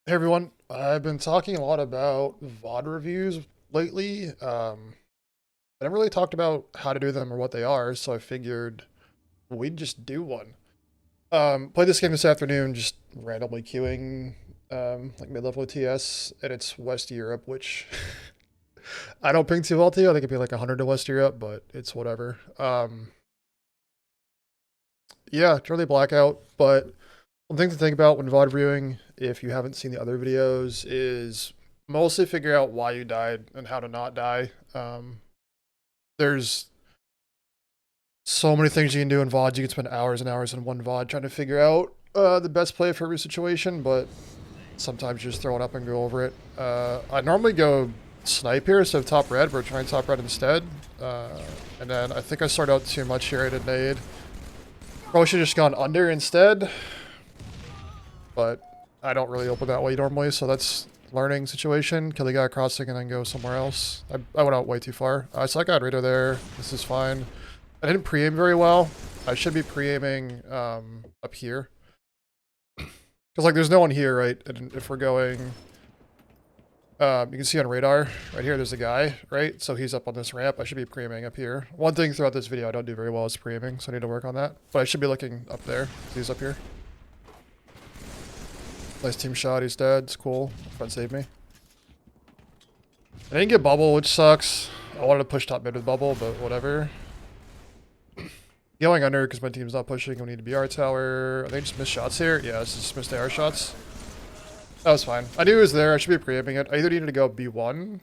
Hey everyone, I've been talking a lot about VOD reviews lately. I never really talked about how to do them or what they are, so I figured we'd just do one. Played this game this afternoon, just randomly queuing, like mid-level TS, and it's West Europe, which I don't ping too well to. I think it'd be like 100 to West Europe, but it's whatever. Yeah, it's really blackout, but one thing to think about when VOD reviewing, if you haven't seen the other videos, is mostly figure out why you died and how to not die. There's so many things you can do in VODs. You can spend hours and hours in one VOD trying to figure out the best play for every situation, but sometimes you just throw it up and go over it. I normally go snipe here, so top red. We're trying top red instead. And then I think I started out too much here. I did nade. Probably should have just gone under instead, but I don't really open that way normally, so that's learning situation. Kill the guy crossing and then go somewhere else. I went out way too far. So I got Rito there. This is fine. I didn't pre-aim very well. I should be pre-aiming up here. Because like there's no one here, right? And if we're going... you can see on radar, right here there's a guy, right? So he's up on this ramp. I should be pre-aiming up here. One thing throughout this video I don't do very well is pre-aiming, so I need to work on that. But I should be looking up there. He's up here. Nice team shot, he's dead. It's cool. Front saved me. I didn't get bubble, which sucks. I wanted to push top mid with bubble, but whatever. Going under because my team's not pushing. We need a BR tower. Are they just missed shots here? Yeah, it's just missed AR shots. That was fine. I knew it was there. I should be pre-aiming it. I either needed to go B1.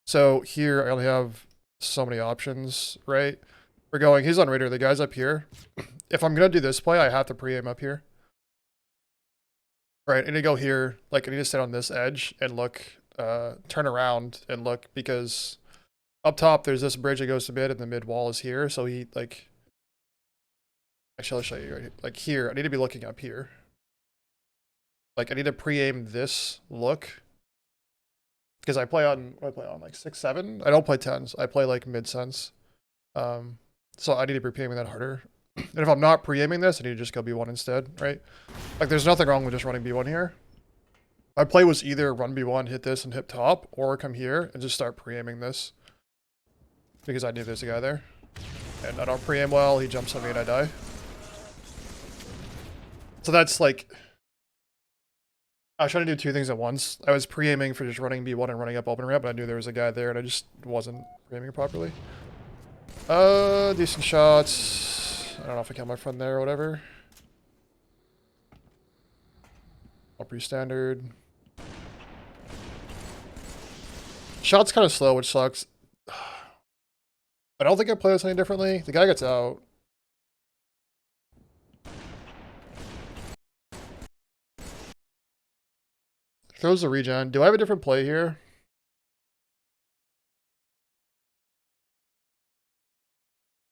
So here I only have so many options, right? We're going, he's on radar. The guy's up here. If I'm going to do this play, I have to pre-aim up here. Right, I need to go here. Like, I need to stand on this edge and look, turn around and look, because up top there's this bridge that goes to mid and the mid wall is here. So he, like, actually, I'll show you right here. Like here, I need to be looking up here. Like, I need to pre-aim this look. Because I play on, what do I play on, like 6, 7? I don't play 10s. I play like mid-sense. So I need to be pre-aiming that harder. And if I'm not pre-aiming this, I need to just go B1 instead, right? Like, there's nothing wrong with just running B1 here. My play was either run B1, hit this, and hit top, or come here and just start pre-aiming this. Because I knew there's a guy there. And I don't pre-aim well, he jumps on me and I die. So that's like... I was trying to do two things at once. I was pre-aiming for just running B1 and running up open ramp, but I knew there was a guy there and I just wasn't pre-aiming properly. Decent shots. I don't know if I killed my friend there or whatever. I'll pre-standard. Shot's kind of slow, which sucks. I don't think I play this any differently. The guy gets out. Throws the regen. Do I have a different play here?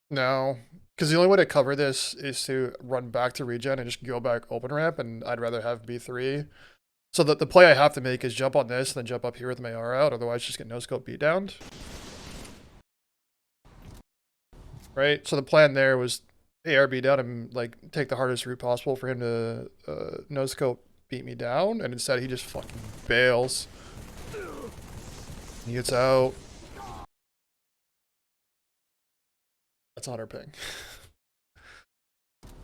No. Because the only way to cover this is to run back to regen and just go back open ramp, and I'd rather have B3. So the play I have to make is jump on this and then jump up here with my AR out, otherwise just get no-scope beat downed. Right? So the plan there was AR beat down and like take the hardest route possible for him to no-scope beat me down, and instead he just fucking bails. He gets out. That's not our ping.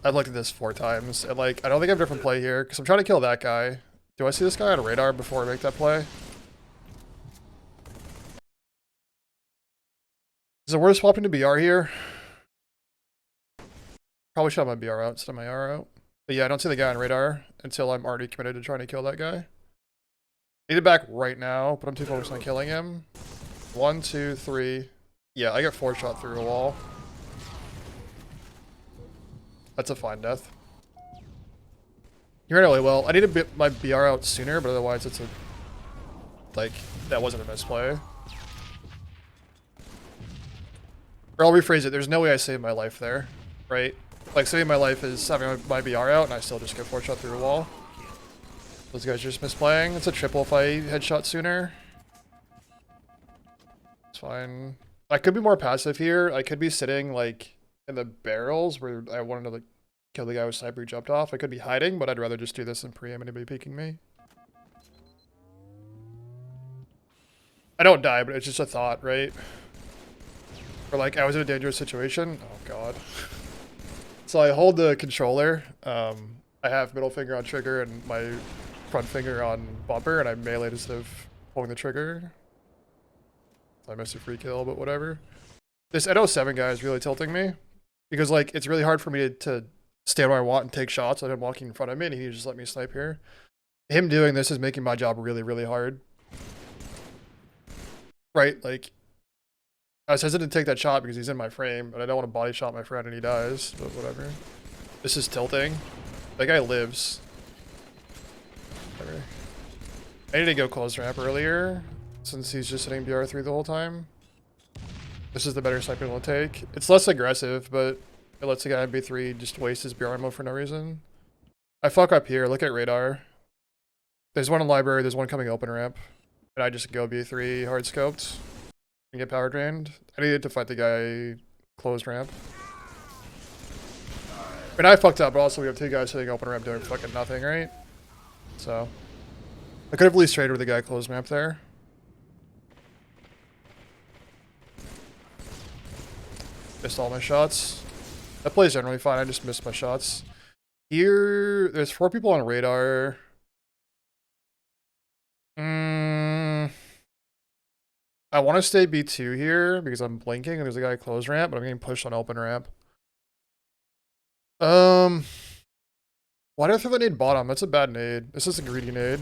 I've looked at this 4 times, and like, I don't think I have a different play here, because I'm trying to kill that guy. Do I see this guy on radar before I make that play? Is it worth swapping to BR here? Probably should have my BR out instead of my R out. But yeah, I don't see the guy on radar until I'm already committed to trying to kill that guy. Need it back right now, but I'm too focused on killing him. 1, 2, 3. Yeah, I got 4 shot through a wall. That's a fine death. You ran really well. I need to get my BR out sooner, but otherwise it's a... Like, that wasn't a misplay. Or I'll rephrase it. There's no way I saved my life there, right? Like, saving my life is having my BR out and I still just get 4 shot through a wall. Those guys are just misplaying. It's a triple if I headshot sooner. It's fine. I could be more passive here. I could be sitting, like, in the barrels where I wanted to, like, kill the guy with sniper who jumped off. I could be hiding, but I'd rather just do this than pre-aim anybody peeking me. I don't die, but it's just a thought, right? Or like, I was in a dangerous situation. Oh god. So I hold the controller. I have middle finger on trigger and my front finger on bumper, and I meleeed instead of pulling the trigger. So I missed a free kill, but whatever. This N07 guy is really tilting me. Because, like, it's really hard for me to stand where I want and take shots with him walking in front of me, and he just let me snipe here. Him doing this is making my job really, really hard. Right? Like, I was hesitant to take that shot because he's in my frame, but I don't want to body shot my friend and he dies, but whatever. This is tilting. That guy lives. Whatever. I need to go close ramp earlier, since he's just hitting BR3 the whole time. This is the better sniping we'll take. It's less aggressive, but it lets the guy in B3 just waste his BR ammo for no reason. I fuck up here. Look at radar. There's one in library. There's one coming open ramp. And I just go B3 hard scoped and get power drained. I needed to fight the guy closed ramp. I mean, I fucked up, but also we have two guys hitting open ramp doing fucking nothing, right? So I could have at least traded with the guy closed ramp there. Missed all my shots. That play's generally fine. I just missed my shots. Here, there's 4 people on radar. I want to stay B2 here because I'm blinking and there's a guy close ramp, but I'm getting pushed on open ramp. Why did I throw the nade bottom? That's a bad nade. This is a greedy nade.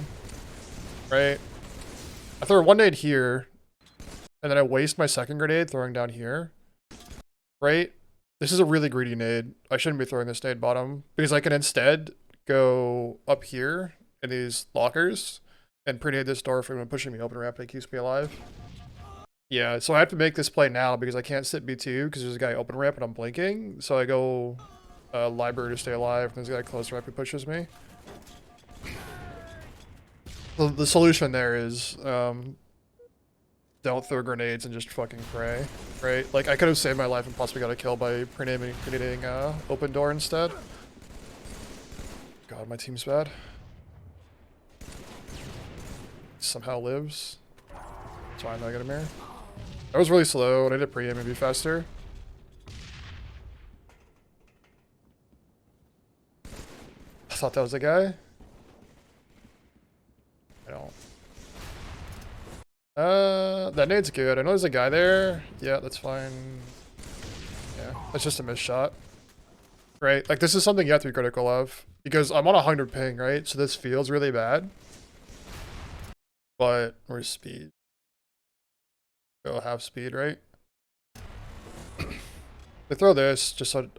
Right? I throw one nade here, and then I waste my second grenade throwing down here. Right? This is a really greedy nade. I shouldn't be throwing this nade bottom, because I can instead go up here in these lockers and pre-nade this door for him pushing me open ramp and it keeps me alive. Yeah, so I have to make this play now because I can't sit B2 because there's a guy open ramp and I'm blinking. So I go library to stay alive, and there's a guy close ramp who pushes me. The solution there is don't throw grenades and just fucking pray, right? Like, I could have saved my life and possibly got a kill by pre-naming open door instead. God, my team's bad. Somehow lives. It's fine, I got a mirror. That was really slow. I need to pre-aim and be faster. I thought that was a guy. I don't. That nade's good. I know there's a guy there. Yeah, that's fine. Yeah, that's just a missed shot. Right? Like, this is something you have to be critical of. Because I'm on 100 ping, right? So this feels really bad. But, where's speed? Go half speed, right? I throw this just so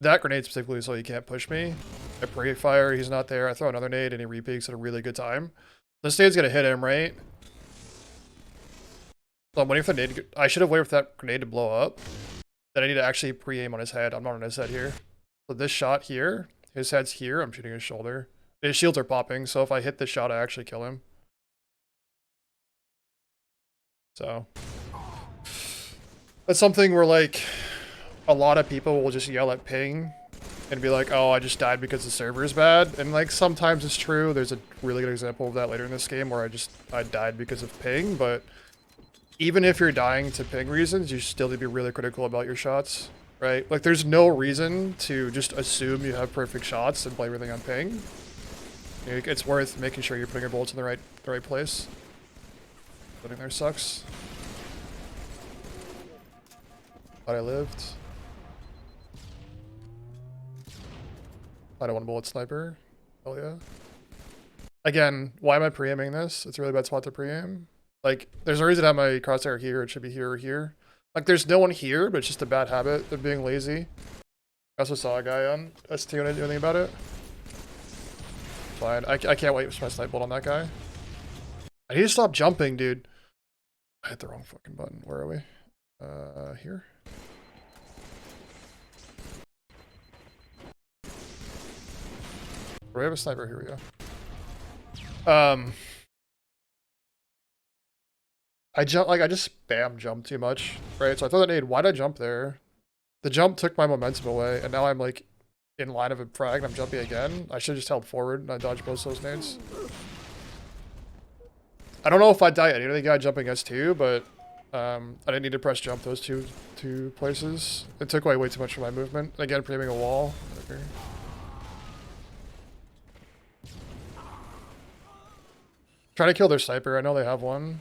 that grenade specifically so he can't push me. I pre-fire, he's not there. I throw another nade and he repeaks at a really good time. This nade's gonna hit him, right? So I'm waiting for the nade. I should have waited for that grenade to blow up. Then I need to actually pre-aim on his head. I'm not on his head here. So this shot here, his head's here. I'm shooting his shoulder. His shields are popping, so if I hit this shot, I actually kill him. So that's something where, like, a lot of people will just yell at ping and be like, oh, I just died because the server is bad. And, like, sometimes it's true. There's a really good example of that later in this game where I died because of ping. But even if you're dying to ping reasons, you still need to be really critical about your shots, right? Like, there's no reason to just assume you have perfect shots and play everything on ping. You know, it's worth making sure you're putting your bullets in the right place. Living there sucks. Thought I lived. I don't want a bullet sniper. Hell yeah. Again, why am I pre-aiming this? It's a really bad spot to pre-aim. Like, there's a reason to have my crosshair here. It should be here or here. Like, there's no one here, but it's just a bad habit of being lazy. I also saw a guy on ST and I didn't do anything about it. Fine. I can't wait for my snipe bolt on that guy. I need to stop jumping, dude. I hit the wrong fucking button. Where are we? Here? We have a sniper. Here we go. I just spam jump too much, right? So I thought that nade. Why'd I jump there? The jump took my momentum away, and now I'm like in line of a frag and I'm jumping again. I should have just held forward and I dodged both those nades. I don't know if I die any of the guy jumping S2, but I didn't need to press jump those two places. It took away way too much of my movement. Again, framing a wall. Okay. Trying to kill their sniper. I know they have one.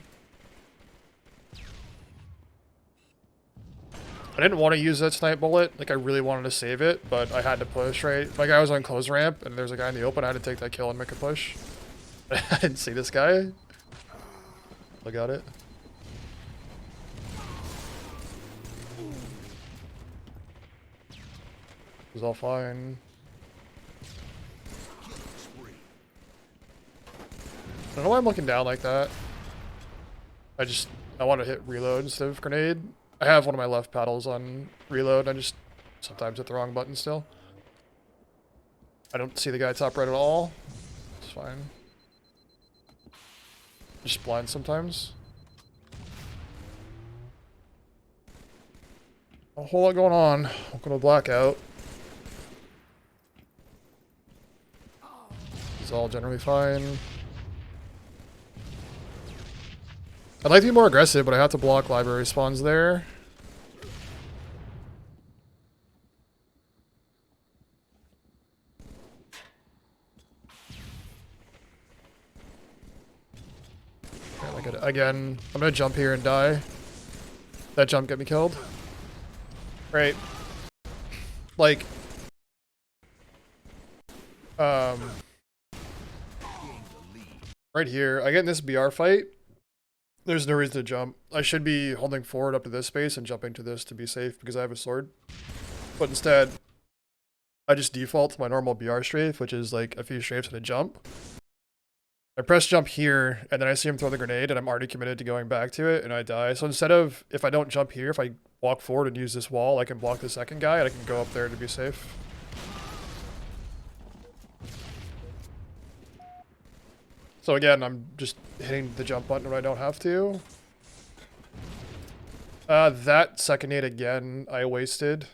I didn't want to use that snipe bullet. Like, I really wanted to save it, but I had to push, right? Like, I was on close ramp, and there's a guy in the open. I had to take that kill and make a push. I didn't see this guy. Look at it. It was all fine. I don't know why I'm looking down like that. I want to hit reload instead of grenade. I have one of my left paddles on reload. I just sometimes hit the wrong button still. I don't see the guy top right at all. It's fine. Just blind sometimes. A whole lot going on. Welcome to blackout. It's all generally fine. I'd like to be more aggressive, but I have to block library spawns there. Again, I'm gonna jump here and die. That jump get me killed. Right. Like, right here, I get in this BR fight. There's no reason to jump. I should be holding forward up to this space and jumping to this to be safe because I have a sword. But instead, I just default to my normal BR strafe, which is like a few strafes and a jump. I press jump here, and then I see him throw the grenade, and I'm already committed to going back to it, and I die. So instead of, if I don't jump here, if I walk forward and use this wall, I can block the second guy, and I can go up there to be safe. So again, I'm just hitting the jump button when I don't have to. That second nade again, I wasted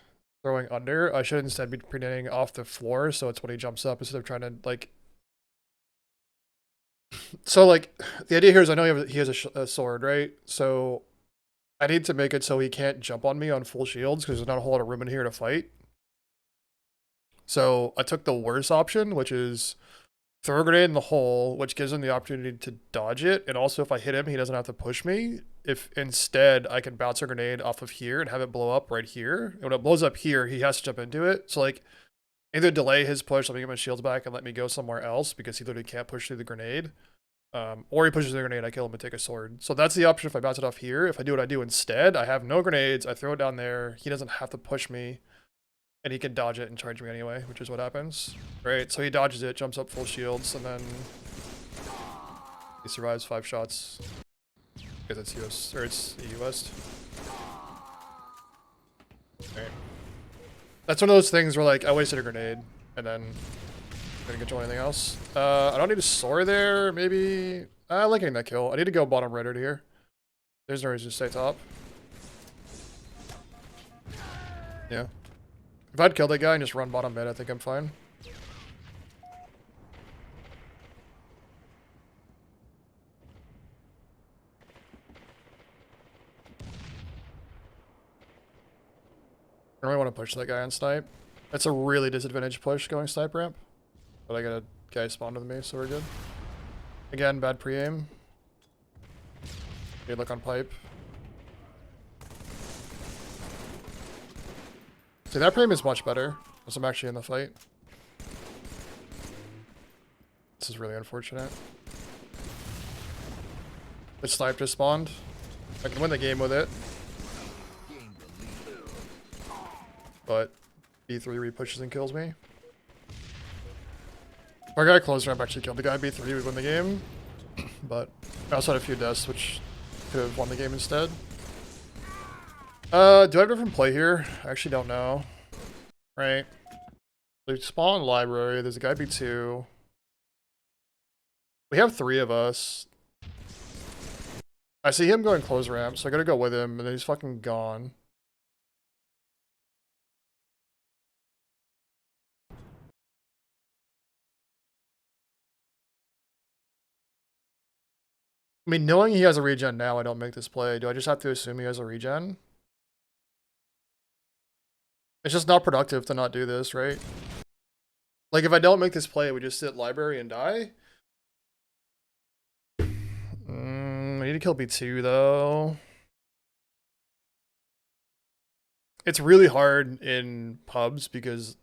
throwing under. I should instead be grenading off the floor, so it's when he jumps up instead of trying to, like... So, like, the idea here is I know he has a sword, right? So, I need to make it so he can't jump on me on full shields, because there's not a whole lot of room in here to fight. So, I took the worst option, which is throw a grenade in the hole, which gives him the opportunity to dodge it, and also if I hit him, he doesn't have to push me. If instead, I can bounce a grenade off of here and have it blow up right here. And when it blows up here, he has to jump into it. So, like, either delay his push, let me get my shields back, and let me go somewhere else, because he literally can't push through the grenade. Or he pushes the grenade, I kill him and take a sword. So that's the option if I bounce it off here. If I do what I do instead, I have no grenades, I throw it down there, he doesn't have to push me, and he can dodge it and charge me anyway, which is what happens. Right, so he dodges it, jumps up full shields, and then he survives 5 shots. Because it's US, or it's EU West. Right. That's one of those things where, like, I wasted a grenade, and then didn't control anything else. I don't need a sword there, maybe. I like getting that kill. I need to go bottom right here. There's no reason to stay top. Yeah. If I'd killed that guy and just run bottom mid, I think I'm fine. I really want to push that guy on snipe. That's a really disadvantaged push going snipe ramp. But I got a guy spawned with me, so we're good. Again, bad pre-aim. Good luck on pipe. See, that pre-aim is much better, because I'm actually in the fight. This is really unfortunate. The snipe just spawned. I can win the game with it. But B3 re-pushes and kills me. If our guy close ramp actually killed the guy B3, we win the game. But I also had a few deaths, which could have won the game instead. Do I have a different play here? I actually don't know. Right. We spawn library, there's a guy B2. We have 3 of us. I see him going close ramp, so I gotta go with him, and then he's fucking gone. I mean, knowing he has a regen now, I don't make this play. Do I just have to assume he has a regen? It's just not productive to not do this, right? Like, if I don't make this play, we just sit library and die? I need to kill B2, though. It's really hard in pubs because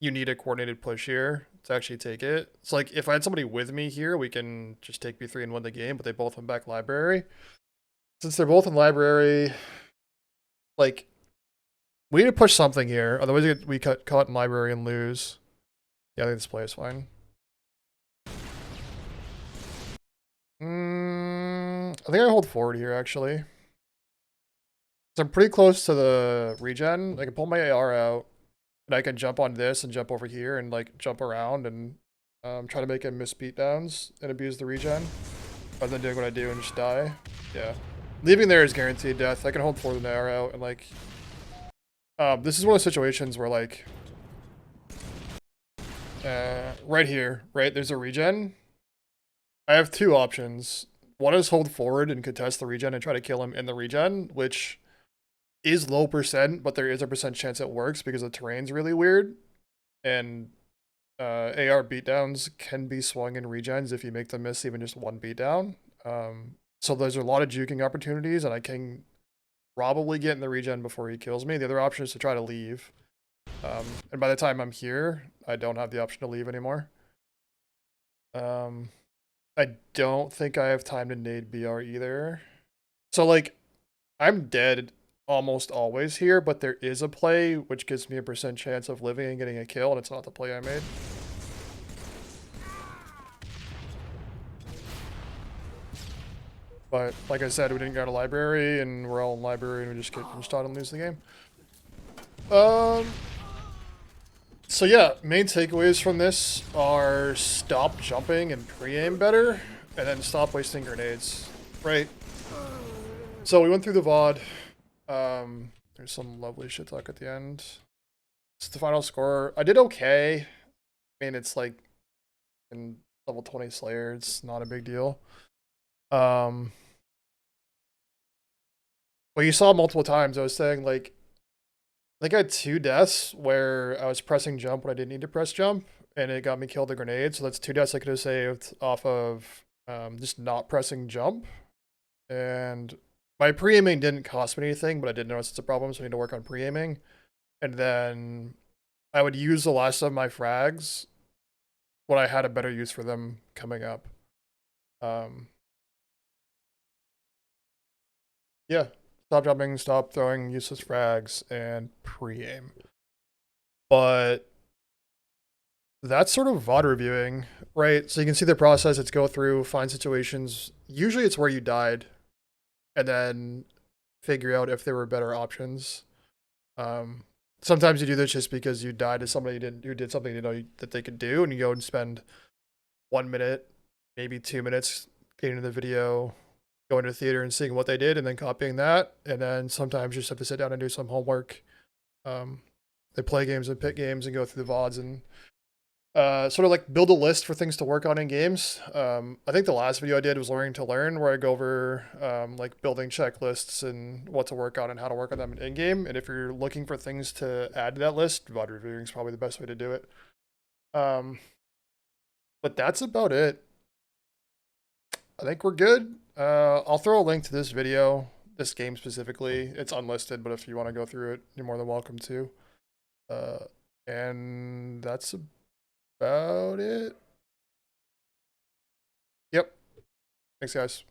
you need a coordinated push here to actually take it. It's like, if I had somebody with me here, we can just take B3 and win the game, but they both went back library. Since they're both in library, like, we need to push something here. Otherwise, we get caught in library and lose. Yeah, I think this play is fine. I think I hold forward here, actually. So I'm pretty close to the regen. I can pull my AR out, and I can jump on this and jump over here and, like, jump around and try to make him miss beatdowns and abuse the regen. Rather than doing what I do and just die. Yeah. Leaving there is guaranteed death. I can hold forward and AR out and, like... this is one of the situations where, like... right here, right? There's a regen. I have two options. One is hold forward and contest the regen and try to kill him in the regen, which is low percent, but there is a percent chance it works because the terrain's really weird. And AR beatdowns can be swung in regens if you make them miss even just one beatdown. So there's a lot of juking opportunities, and I can probably get in the regen before he kills me. The other option is to try to leave. And by the time I'm here, I don't have the option to leave anymore. I don't think I have time to nade BR either. So, like, I'm dead almost always here, but there is a play which gives me a percent chance of living and getting a kill, and it's not the play I made. But, like I said, we didn't go to library, and we're all in library, and we just get punched out and lose the game. So yeah, main takeaways from this are stop jumping and pre-aim better, and then stop wasting grenades, right? So we went through the VOD. There's some lovely shit talk at the end. It's the final score. I did okay. I mean, it's like in level 20 Slayer, it's not a big deal. But you saw multiple times, I was saying, like, I think I had 2 deaths where I was pressing jump when I didn't need to press jump, and it got me killed the grenade. So that's 2 deaths I could have saved off of just not pressing jump. And my pre-aiming didn't cost me anything, but I did notice it's a problem, so I need to work on pre-aiming. And then I would use the last of my frags when I had a better use for them coming up. Yeah. Stop jumping, stop throwing useless frags, and pre-aim. But that's sort of VOD reviewing, right? So you can see the process. It's go through, find situations. Usually it's where you died, and then figure out if there were better options. Sometimes you do this just because you died to somebody who did something you know that they could do, and you go and spend 1 minute, maybe 2 minutes getting into the video, going to the theater and seeing what they did, and then copying that. And then sometimes you just have to sit down and do some homework. They play games and pick games and go through the VODs and sort of like build a list for things to work on in games. I think the last video I did was Learning to Learn, where I go over like building checklists and what to work on and how to work on them in game. And if you're looking for things to add to that list, VOD reviewing is probably the best way to do it. But that's about it. I think we're good. I'll throw a link to this video, this game specifically. It's unlisted, but if you want to go through it, you're more than welcome to. And that's about it. Yep. Thanks, guys.